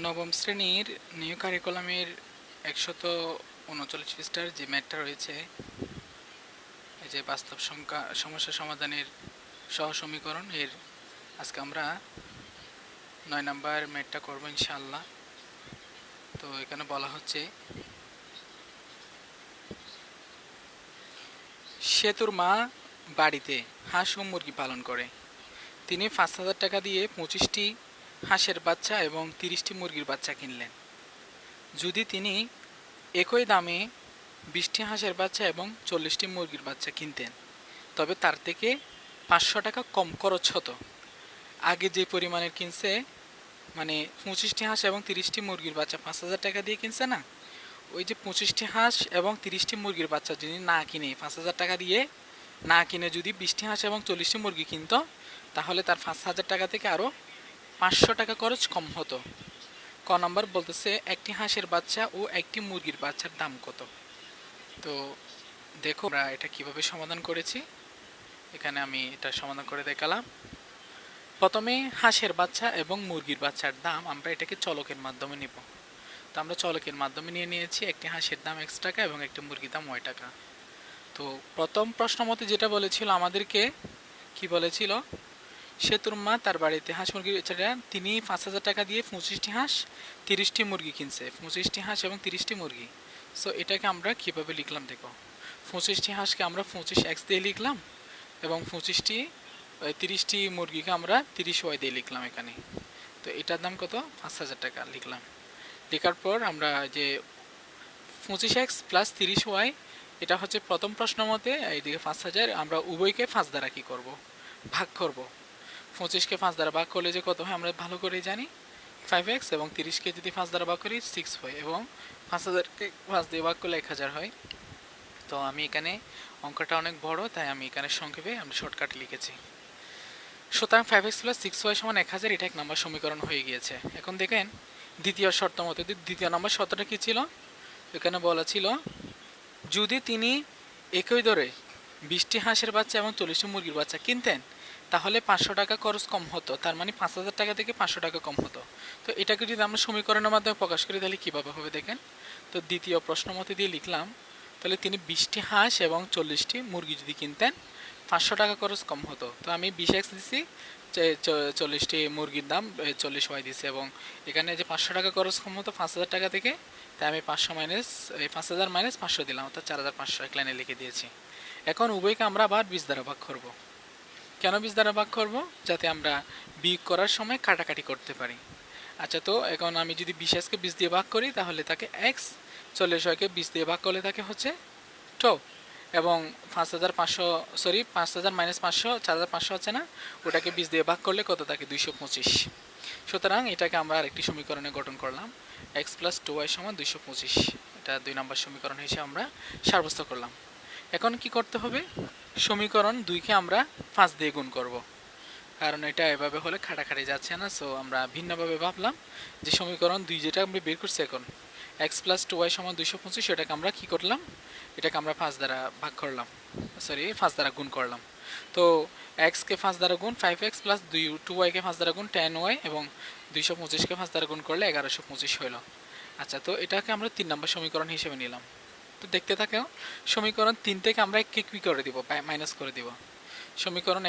নবম শ্রেণীর নিউ কারিকুলামের ১৩৯ পৃষ্ঠার যে ম্যাথটা রয়েছে, এই যে বাস্তব সংখ্যা সমস্যা সমাধানের সহ সমীকরণ এর আজকে আমরা ৯ নাম্বার ম্যাথটা করব ইনশাআল্লাহ। তো এখানে বলা হচ্ছে, সেতুর মা বাড়িতে হাঁস ও মুরগি পালন করে। তিনি ৫,০০০ টাকা দিয়ে ২৫টি হাঁসের বাচ্চা এবং ৩০টি মুরগির বাচ্চা কিনলেন। যদি তিনি একই দামে ২০টি হাঁসের বাচ্চা এবং ৪০টি মুরগির বাচ্চা কিনতেন, তবে তার থেকে ৫০০ টাকা কম খরচ হতো। আগে যে পরিমাণের কিনছে, মানে ২৫টি হাঁস এবং ৩০টি মুরগির বাচ্চা ৫,০০০ টাকা দিয়ে কিনছে না, ওই যে ২৫টি হাঁস এবং ৩০টি মুরগির বাচ্চা যদি না কিনে ৫,০০০ টাকা দিয়ে না কিনে যদি ২০টি হাঁস এবং ৪০টি মুরগি কিনতো, তাহলে তার ৫,০০০ টাকা থেকে আরও ৫০০ টাকা খরচ কম হতো। ক নম্বর বলতেছে, একটি হাঁসের বাচ্চা ও একটি মুরগির বাচ্চার দাম কত? তো দেখো আমরা এটা কিভাবে সমাধান করেছি। এখানে আমি এটা সমাধান করে দেখালাম। প্রথমে হাঁসের বাচ্চা এবং মুরগির বাচ্চার দাম আমরা এটাকে চলকের মাধ্যমে নিব। তো আমরা চলকের মাধ্যমে নিয়েছি, একটি হাঁসের দাম X টাকা এবং একটি মুরগির দাম Y টাকা। তো প্রথম প্রশ্ন মতে যেটা বলেছিল আমাদেরকে, কি বলেছিল, সেতুর মা তার বাড়িতে হাঁস মুরগি ছাড়া তিনি ৫,০০০ টাকা দিয়ে ২৫টি হাঁস ৩০টি মুরগি কিনছে। ২৫টি হাঁস এবং ৩০টি মুরগি। সো এটাকে আমরা কীভাবে লিখলাম দেখো। ২৫টি হাঁসকে আমরা ২৫X দিয়ে লিখলাম এবং ৩০টি মুরগিকে আমরা ৩০Y দিয়ে লিখলাম এখানে। তো এটার দাম কত? ৫,০০০ টাকা লিখলাম। লেখার পর আমরা যে ২৫X প্লাস ৩০Y, এটা হচ্ছে প্রথম প্রশ্ন মতে, এইদিকে ৫,০০০, আমরা উভয়কে ৫ দ্বারা কী করব? ভাগ করব। ২৫কে ৫ দ্বারা ভাগ করলে যে কত হয় আমরা ভালো করেই জানি, 5X, এবং ৩০কে যদি ৫ দ্বারা ভাগ করি 6Y, এবং ৫,০০০কে ৫ দিয়ে ভাগ করলে ১,০০০ হয়। তো আমি এখানে অঙ্কটা অনেক বড়, তাই আমি এখানে সংক্ষেপে আমরা শর্টকাটে লিখেছি। সুতরাং 5X প্লাস 6Y সমান ১,০০০, এটা ১ নম্বর সমীকরণ হয়ে গিয়েছে। এখন দেখেন দ্বিতীয় শর্ত মতে, দ্বিতীয় নম্বর শর্তটা কী ছিল? এখানে বলা ছিল, যদি তিনি একই দরে ২০টি হাঁসের বাচ্চা এবং ৪০টি মুরগির বাচ্চা কিনতেন, তাহলে ৫০০ টাকা খরচ কম হতো। তার মানে ৫,০০০ টাকা থেকে ৫০০ টাকা কম হতো। তো এটাকে যদি আমরা সমীকরণের মাধ্যমে প্রকাশ করি তাহলে কীভাবে হবে দেখেন। তো দ্বিতীয় প্রশ্ন মতে দিয়ে লিখলাম, তাহলে তিনি ২০টি হাঁস এবং ৪০টি মুরগি যদি কিনতেন, ৫০০ টাকা খরচ কম হতো। তো আমি ২০X দিছি, ৪০টি মুরগির দাম ৪০Y দিছি, এবং এখানে যে ৫০০ টাকা খরচ কম হতো ৫,০০০ টাকা থেকে, তাই আমি ৫,০০০ মাইনাস ৫০০ দিলাম, অর্থাৎ ৪,৫০০ এক লাইনে লিখে দিয়েছি। এখন উভয়কে আমরা আবার ২০ দ্বারা ভাগ করব। কেন ২০ দ্বারা ভাগ করব? যাতে আমরা বিয়োগ করার সময় কাটাকাটি করতে পারি। আচ্ছা, তো এখন আমি যদি ২০Xকে ২০ দিয়ে ভাগ করি তাহলে তাকে X, ৪০Yকে ২০ দিয়ে ভাগ করলে তাকে হচ্ছে 2, এবং ৫,০০০ মাইনাস ৫০০, ৪,৫০০ হচ্ছে না, ওটাকে ২০ দিয়ে ভাগ করলে কত থাকে? ২২৫। সুতরাং এটাকে আমরা আরেকটি সমীকরণে গঠন করলাম, X প্লাস 2Y সমান ২২৫। এটা ২ নম্বর সমীকরণ হিসেবে আমরা সাব্যস্ত করলাম। এখন কি করতে হবে? সমীকরণ 2কে আমরা ৫ দিয়ে গুণ করব, কারণ এটা এভাবে হলে খাটাখাটি যাচ্ছে না। সো আমরা ভিন্নভাবে ভাবলাম যে সমীকরণ 2 যেটা আমরা বের করছি এখন, X প্লাস 2Y সমান ২২৫, এটাকে আমরা কী করলাম? এটাকে আমরা ৫ দ্বারা ভাগ করলাম, ৫ দ্বারা গুণ করলাম। তো Xকে ৫ দ্বারা গুণ 5X প্লাস 2Y-কে ৫ দ্বারা গুণ 10Y, এবং ২২৫কে ৫ দ্বারা গুণ করলে ১১২৫ হইল। আচ্ছা, তো এটাকে আমরা ৩ নম্বর সমীকরণ হিসেবে নিলাম। তো দেখতে থাকেও, সমীকরণ 3 থেকে আমরা এককে কী করে দিব? মাইনাস করে দিব। সমীকরণ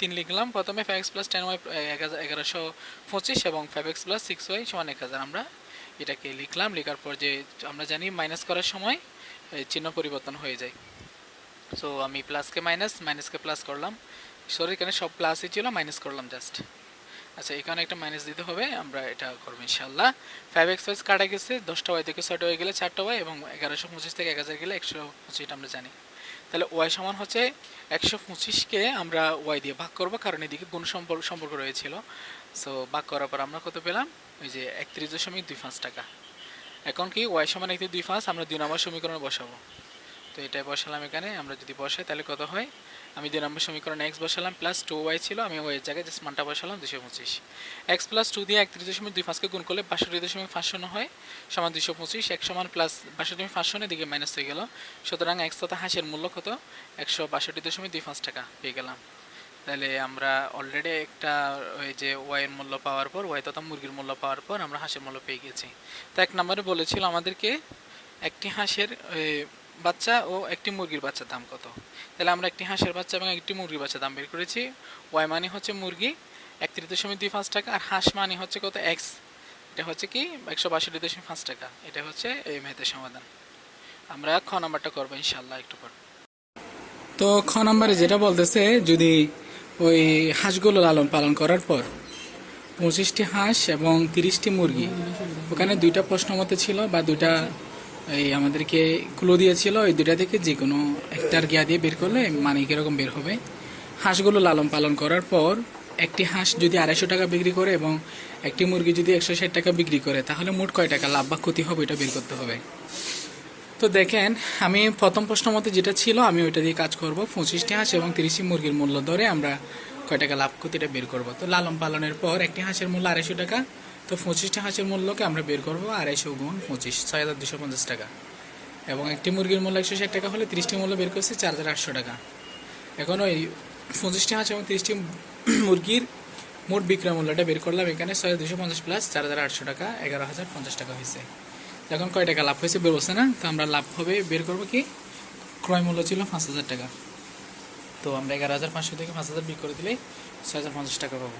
3 লিখলাম, প্রথমে 5X প্লাস 10Y ১১২৫, এবং 5X প্লাস 6Y সমান ১,০০০ আমরা এটাকে লিখলাম। লেখার পর যে আমরা জানি মাইনাস করার সময় চিহ্ন পরিবর্তন হয়ে যায়। সো আমি প্লাসকে মাইনাস, মাইনাসকে প্লাস করলাম। সরি, এখানে সব প্লাসই ছিল, মাইনাস করলাম জাস্ট। আচ্ছা, এখানে একটা মাইনাস দিতে হবে, আমরা এটা করবো ইনশাল্লাহ। 5X কাটা গেছে, 10টা Y থেকে 6টা Y গেলে 4টা Y, এবং ১১২৫ থেকে ১,০০০ গেলে ১২৫, এটা আমরা জানি। তাহলে Y সমান হচ্ছে ১২৫কে আমরা Y দিয়ে ভাগ করবো, কারণ এদিকে গুণ সম্পর্ক রয়েছিল। সো ভাগ করার পর আমরা কত পেলাম? ওই যে ৩১.25 টাকা। এখন কি Y সমান ৩১.25 আমরা ২ নম্বর সমীকরণে বসাবো। তো এটাই বসালাম এখানে। আমরা যদি বসাই তাহলে কত হয়? আমি ২ নম্বর সমীকরণে X বসালাম, প্লাস 2Y ছিল, আমি Y এর জায়গায় জাস্ট মানটা বসালাম ২২৫। X প্লাস 2 দিয়ে ৩১.25কে গুণ করলে ৬২.৫০ হয়, সমান ২২৫। ১ সমান প্লাস ৬২.৫০, এদিকে মাইনাস হয়ে গেল। সুতরাং X তথা হাঁসের মূল্য কত? ১৬২.25 টাকা পেয়ে গেলাম। তাহলে আমরা অলরেডি একটা ওই যে ওয়াই এর মূল্য পাওয়ার পর ওয়াই তথা মুরগির মূল্য পাওয়ার পর আমরা হাঁসের মূল্য পেয়ে গেছি। তো এক নম্বরে বলেছিল আমাদেরকে একটি হাঁসের বাচ্চা ও একটি মুরগির বাচ্চার দাম কত। তাহলে আমরা একটি হাঁসের বাচ্চা এবং একটি মুরগির বাচ্চার দাম বের করেছি। ওয়াই মানে হচ্ছে মুরগি 31.25 টাকা, আর হাঁস মানে হচ্ছে কত এক্স, এটা হচ্ছে কি 162.5 টাকা। এটা হচ্ছে এই ম্যাথের সমাধান। আমরা খ নাম্বারটা করবো ইনশাল্লাহ একটু পর। তো খ নাম্বারে যেটা বলতেছে, যদি ওই হাঁসগুলো লালন পালন করার পর 25টি হাঁস এবং 30টি মুরগি, ওখানে দুইটা প্রশ্ন মতে ছিল বা দুইটা এই আমাদেরকে ক্লু দিয়েছিল, ওই দুইটা থেকে যে কোনো একটার গিয়া দিয়ে বের করলে মানে কীরকম বের হবে। হাঁসগুলো লালন পালন করার পর একটি হাঁস যদি 250 টাকা বিক্রি করে এবং একটি মুরগি যদি 160 টাকা বিক্রি করে, তাহলে মোট কয় টাকা লাভ বা ক্ষতি হবে এটা বের করতে হবে। তো দেখেন, আমি প্রথম প্রশ্ন মতে যেটা ছিল আমি ওইটা দিয়ে কাজ করব। 25টি হাঁস এবং 30টি মুরগির মূল্য ধরে আমরা কয় টাকা লাভ ক্ষতিটা বের করব। তো লালন পালনের পর একটি হাঁসের মূল্য 250 টাকা, তো 25টি হাঁসের মূল্যকে আমরা বের করব 250 গুণ 25, 6250 টাকা। এবং একটি মুরগির মূল্য 160 টাকা হলে 30টি মূল্য বের করছি 4800 টাকা। এখন ওই 25টি হাঁস এবং 30টি মুরগির মোট বিক্রয় মূল্যটা বের করলাম, এখানে 6250 প্লাস 4800 টাকা 11050 টাকা হয়েছে। এখন কয় টাকা লাভ হয়েছে বের বলছে না, তো আমরা লাভ হবে বের করবো কি, ক্রয় মূল্য ছিল 5000 টাকা, তো আমরা 11500 থেকে 5000 বিক্রি করে দিলেই 6050 টাকা পাবো।